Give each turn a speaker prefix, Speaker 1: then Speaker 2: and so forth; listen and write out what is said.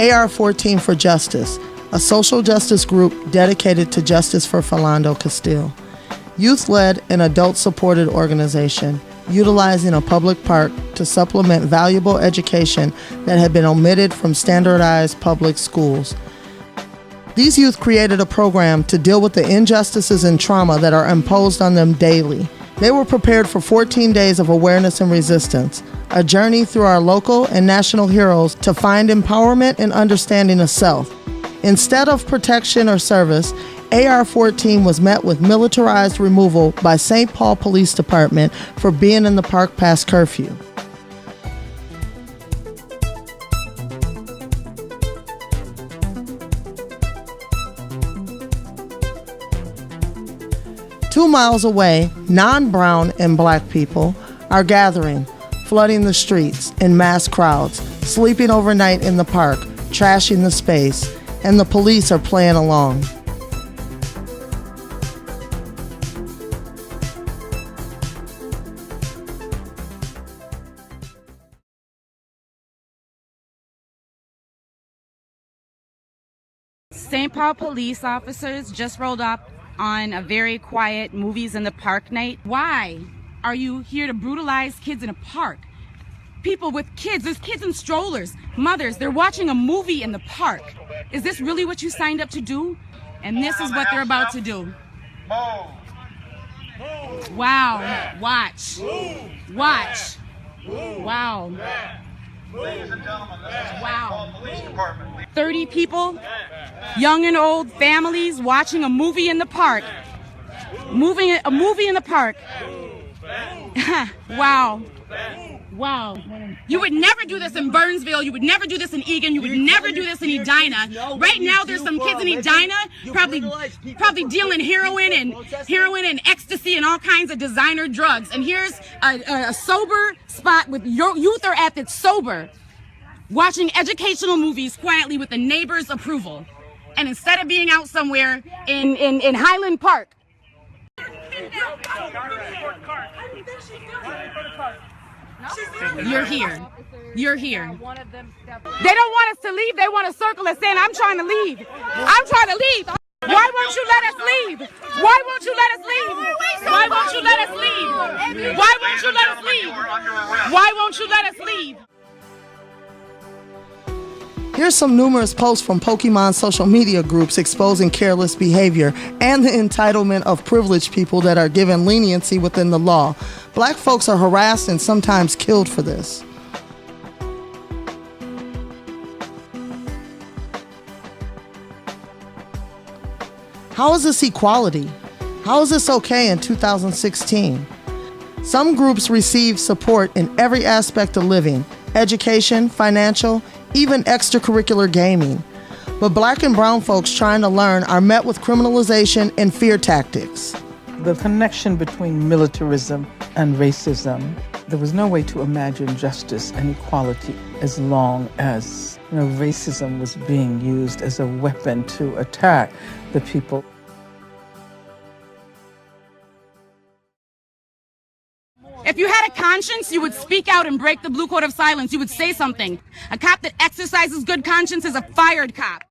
Speaker 1: AR-14 for Justice, a social justice group dedicated to justice for Philando Castile. Youth-led and adult-supported organization, utilizing a public park to supplement valuable education that had been omitted from standardized public schools. These youth created a program to deal with the injustices and trauma that are imposed on them daily. They were prepared for 14 days of awareness and resistance, a journey through our local and national heroes to find empowerment and understanding of self. Instead of protection or service, AR-14 was met with militarized removal by St. Paul Police Department for being in the park past curfew. Two miles away, non-brown and black people are gathering, flooding the streets in mass crowds, sleeping overnight in the park, trashing the space, and the police are playing along.
Speaker 2: St. Paul police officers just rolled up on a very quiet movies in the park night. Why are you here to brutalize kids in a park? People with kids, there's kids in strollers, mothers, they're watching a movie in the park. Is this really what you signed up to do? And this is what they're about to do. Wow, watch, watch, wow. Wow. 30 people, young and old, families watching a movie in the park. A movie in the park. Wow. Wow. You would never do this in Burnsville. You would never do this in Eagan. You would never do this in Edina. Right now, there's some kids in Edina probably dealing heroin and ecstasy and all kinds of designer drugs. And here's a sober spot with youth are at its sober, watching educational movies quietly with the neighbor's approval. And instead of being out somewhere in Highland Park. You're here. You're here. They don't want us to leave. They want to circle us in. I'm trying to leave. I'm trying to leave. Why won't you let us leave? Why won't you let us leave? Why won't you let us leave? Why won't you let us leave? Why won't you let us leave?
Speaker 1: Here's some numerous posts from Pokemon social media groups exposing careless behavior and the entitlement of privileged people that are given leniency within the law. Black folks are harassed and sometimes killed for this. How is this equality? How is this okay in 2016? Some groups receive support in every aspect of living, education, financial, even extracurricular gaming. But black and brown folks trying to learn are met with criminalization and fear tactics.
Speaker 3: The connection between militarism and racism, there was no way to imagine justice and equality as long as racism was being used as a weapon to attack the people.
Speaker 2: If you had a conscience, you would speak out and break the blue code of silence. You would say something. A cop that exercises good conscience is a fired cop.